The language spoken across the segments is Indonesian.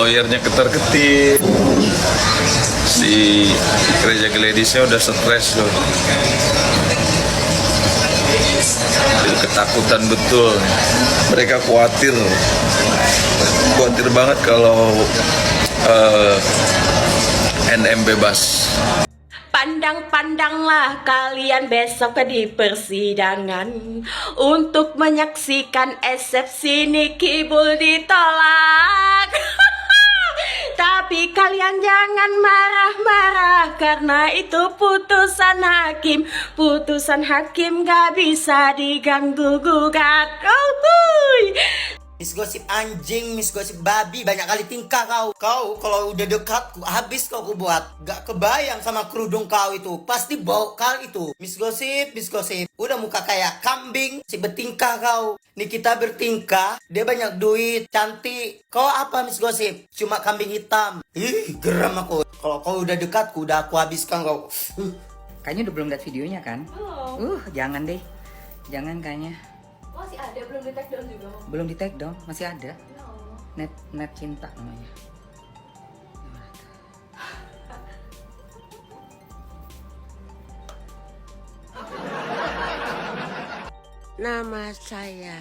lawyernya ketar-ketir. Si Reza Gladysnya udah stres loh. Ketakutan betul. Mereka khawatir banget kalau NM bebas. Pandang-pandanglah kalian besok di persidangan untuk menyaksikan eksepsi Niki Bull ditolak. Tapi kalian jangan marah-marah karena itu putusan hakim. Putusan hakim gak bisa diganggu gugat. Miss Gosip anjing, Miss Gosip babi, banyak kali tingkah kau. Kau kalau udah dekat, habis kau buat. Gak kebayang sama kerudung kau itu. Pasti bau kau itu. Miss Gosip. Udah muka kayak kambing, si bertingkah kau. Nikita bertingkah, dia banyak duit, cantik. Kau apa Miss Gosip? Cuma kambing hitam. Ih, geram aku. Kalau kau udah dekat, udah aku habiskan kau. Kayaknya udah belum lihat videonya kan? Belum. Jangan deh. Jangan kayaknya. Masih ada, belum di take down juga. Belum di take down, masih ada. Ya Allah. Net cinta namanya. Nama saya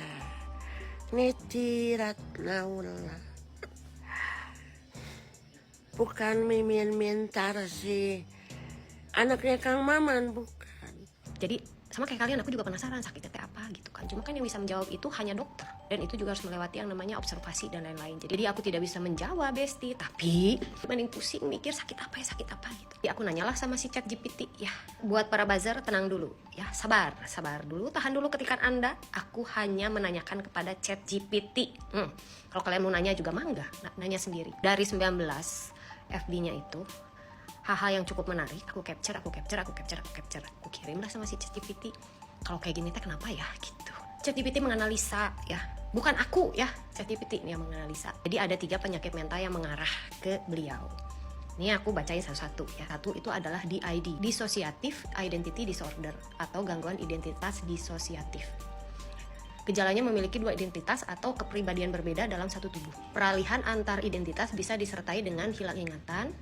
Niti Ratnaula. Bukan Mimin Mintar sih. Anaknya Kang Maman bukan. Jadi sama kayak kalian, aku juga penasaran sakitnya teh apa gitu kan. Cuma kan yang bisa menjawab itu hanya dokter, dan itu juga harus melewati yang namanya observasi dan lain-lain. Jadi aku tidak bisa menjawab Besti, tapi mending pusing mikir sakit apa gitu. Jadi aku nanyalah sama si ChatGPT ya. Buat para buzzer tenang dulu ya, sabar dulu, tahan dulu ketikan Anda. Aku hanya menanyakan kepada ChatGPT. Kalau kalian mau nanya juga mangga, nanya sendiri. Dari 19 FB-nya itu hal-hal yang cukup menarik, aku capture, aku kirimlah sama si ChatGPT. Kalau kayak gini teh kenapa ya gitu. ChatGPT menganalisa ya, bukan aku ya, ChatGPT yang menganalisa. Jadi ada 3 penyakit mental yang mengarah ke beliau. Ini aku bacain satu-satu ya. Satu itu adalah DID, Dissociative Identity Disorder, atau gangguan identitas disosiatif. Gejalanya memiliki 2 identitas atau kepribadian berbeda dalam satu tubuh. Peralihan antar identitas bisa disertai dengan hilang ingatan.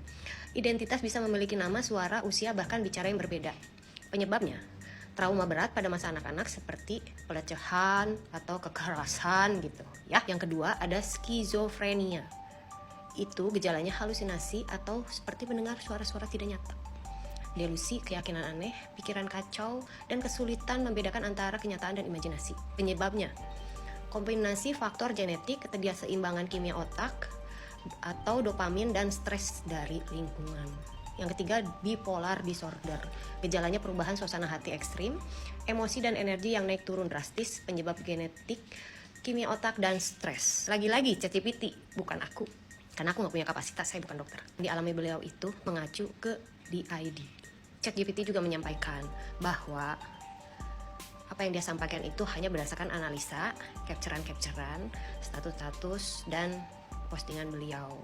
Identitas bisa memiliki nama, suara, usia, bahkan bicara yang berbeda. Penyebabnya, trauma berat pada masa anak-anak seperti pelecehan atau kekerasan gitu ya. Yang kedua ada skizofrenia. Itu gejalanya halusinasi atau seperti mendengar suara-suara tidak nyata. Delusi, keyakinan aneh, pikiran kacau, dan kesulitan membedakan antara kenyataan dan imajinasi. Penyebabnya, kombinasi faktor genetik, ketidakseimbangan kimia otak, atau dopamin dan stres dari lingkungan. Yang ketiga, bipolar disorder. Gejalanya perubahan suasana hati ekstrim, emosi dan energi yang naik turun drastis, penyebab genetik, kimia otak, dan stres. Lagi-lagi ChatGPT, bukan aku. Karena aku gak punya kapasitas, saya bukan dokter. Dialami beliau itu mengacu ke DID. ChatGPT juga menyampaikan bahwa apa yang dia sampaikan itu hanya berdasarkan analisa, capturean, status-status, dan postingan beliau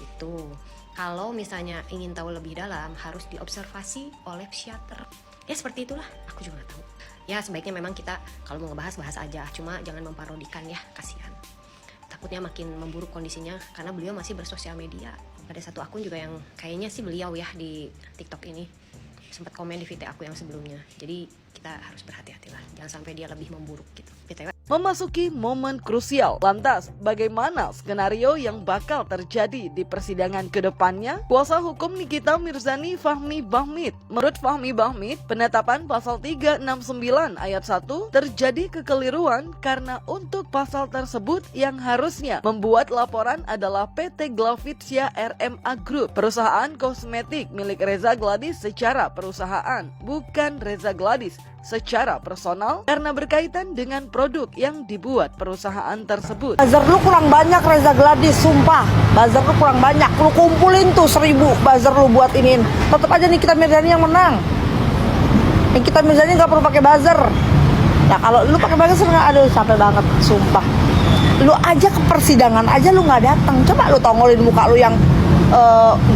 gitu. Kalau misalnya ingin tahu lebih dalam, harus diobservasi oleh psikiater. Ya seperti itulah, aku juga gak tahu. Ya sebaiknya memang kita kalau mau ngebahas, bahas aja. Cuma jangan memparodikan ya, kasihan. Takutnya makin memburuk kondisinya, karena beliau masih bersosial media. Ada satu akun juga yang kayaknya sih beliau ya di TikTok ini sempat komen di VT aku yang sebelumnya. Jadi kita harus berhati-hatilah, jangan sampai dia lebih memburuk gitu. BTW. Memasuki momen krusial. Lantas, bagaimana skenario yang bakal terjadi di persidangan ke depannya? Kuasa hukum Nikita Mirzani, Fahmi Bahmid. Menurut Fahmi Bahmid, penetapan pasal 369 ayat 1 terjadi kekeliruan karena untuk pasal tersebut yang harusnya membuat laporan adalah PT Glavitsia RMA Group, perusahaan kosmetik milik Reza Gladys secara perusahaan, bukan Reza Gladys secara personal karena berkaitan dengan produk yang dibuat perusahaan tersebut. Buzzer lu kurang banyak Reza Gladys, sumpah. Buzzer lu kurang banyak. Lu kumpulin tuh 1000 buzzer lu buat iniin. Tetep aja Nikita Mirzani yang menang. Nikita Mirzani nggak perlu pakai buzzer. Ya kalau lu pakai buzzer nggak, aduh capek banget, sumpah. Lu aja ke persidangan aja lu nggak datang. Coba lu tongolin muka lu yang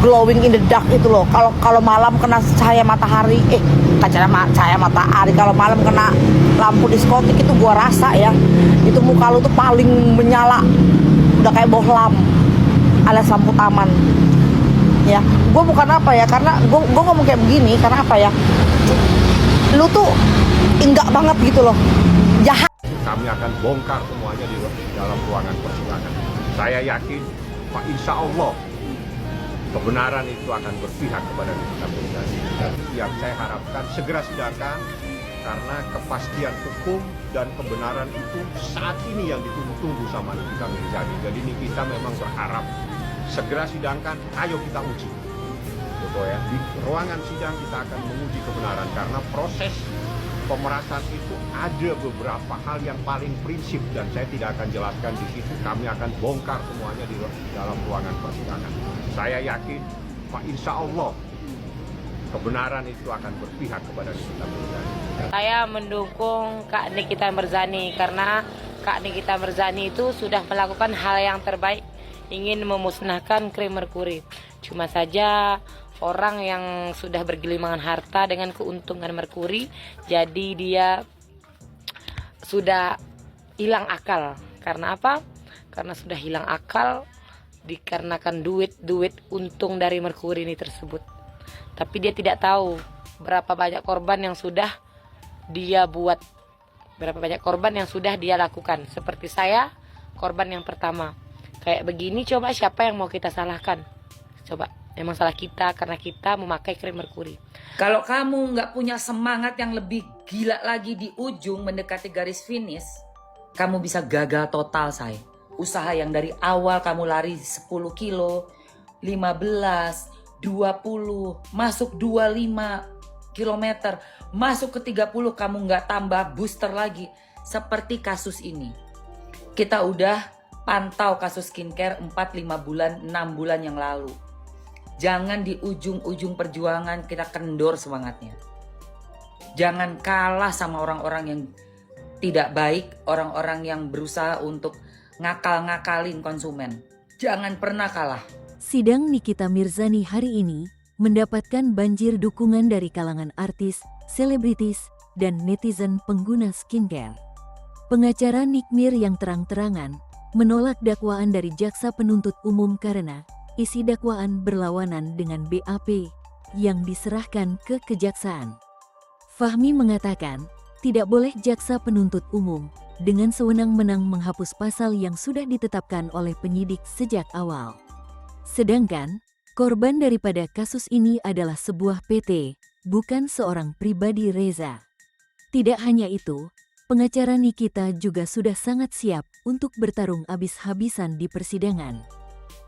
glowing in the dark itu loh. Kalau malam kena cahaya matahari, cahaya matahari, kalau malam kena lampu diskotik itu gua rasa ya, itu muka lu tuh paling menyala, udah kayak bohlam. alias lampu taman. Ya, gue bukan apa ya, karena gue ngomong kayak begini karena apa ya? Lu tuh enggak banget gitu loh, jahat. Kami akan bongkar semuanya di dalam ruangan persidangan. Saya yakin, Pak, insya Allah kebenaran itu akan berpihak kepada Nikita Mirzani. Dan yang saya harapkan segera sidangkan, karena kepastian hukum dan kebenaran itu saat ini yang ditunggu-tunggu sama Nikita Mirzani. Jadi Nikita memang berharap segera sidangkan, ayo kita uji. Betul ya, di ruangan sidang kita akan menguji kebenaran, karena proses pemerasan itu ada beberapa hal yang paling prinsip dan saya tidak akan jelaskan di situ. Kami akan bongkar semuanya di dalam ruangan persidangan. Saya yakin, Pak, insya Allah kebenaran itu akan berpihak kepada Nikita Mirzani. Saya mendukung Kak Nikita Mirzani karena Kak Nikita Mirzani itu sudah melakukan hal yang terbaik, ingin memusnahkan krim merkuri. Cuma saja orang yang sudah bergelimangan harta dengan keuntungan merkuri, jadi dia sudah hilang akal. Karena apa? Karena sudah hilang akal dikarenakan duit untung dari merkuri ini tersebut. Tapi dia tidak tahu berapa banyak korban yang sudah dia buat, berapa banyak korban yang sudah dia lakukan. Seperti saya, korban yang pertama. Kayak begini, coba siapa yang mau kita salahkan? Coba, emang salah kita karena kita memakai krim merkuri. Kalau kamu nggak punya semangat yang lebih gila lagi di ujung mendekati garis finish, kamu bisa gagal total, say. Usaha yang dari awal kamu lari 10 kilo, 15, 20, masuk 25 kilometer, masuk ke 30 kamu nggak tambah booster lagi. Seperti kasus ini. Kita udah pantau kasus skincare 4-5 bulan, 6 bulan yang lalu. Jangan di ujung-ujung perjuangan kita kendor semangatnya. Jangan kalah sama orang-orang yang tidak baik, orang-orang yang berusaha untuk ngakal-ngakalin konsumen. Jangan pernah kalah. Sidang Nikita Mirzani hari ini mendapatkan banjir dukungan dari kalangan artis, selebritis, dan netizen pengguna skincare. Pengacara Nikmir yang terang-terangan menolak dakwaan dari jaksa penuntut umum karena isi dakwaan berlawanan dengan BAP yang diserahkan ke kejaksaan. Fahmi mengatakan, tidak boleh jaksa penuntut umum dengan sewenang-wenang menghapus pasal yang sudah ditetapkan oleh penyidik sejak awal. Sedangkan, korban daripada kasus ini adalah sebuah PT, bukan seorang pribadi Reza. Tidak hanya itu, pengacara Nikita juga sudah sangat siap untuk bertarung habis-habisan di persidangan.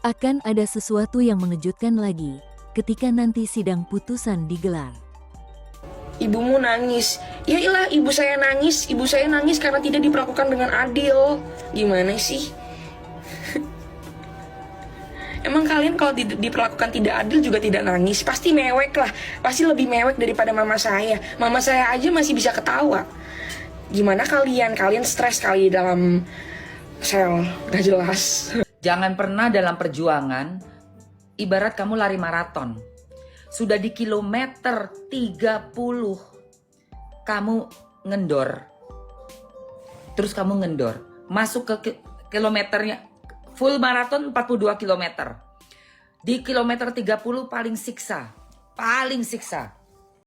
Akan ada sesuatu yang mengejutkan lagi ketika nanti sidang putusan digelar. Ibumu nangis. Ya ilah, ibu saya nangis karena tidak diperlakukan dengan adil. Gimana sih? Emang kalian kalau diperlakukan tidak adil juga tidak nangis? Pasti mewek lah. Pasti lebih mewek daripada mama saya. Mama saya aja masih bisa ketawa. Gimana kalian? Kalian stres kali dalam sel. Gak jelas. Jangan pernah dalam perjuangan, ibarat kamu lari maraton. Sudah di kilometer 30, kamu ngendor. Terus kamu ngendor. Masuk ke kilometernya, full maraton 42 kilometer. Di kilometer 30 paling siksa. Paling siksa.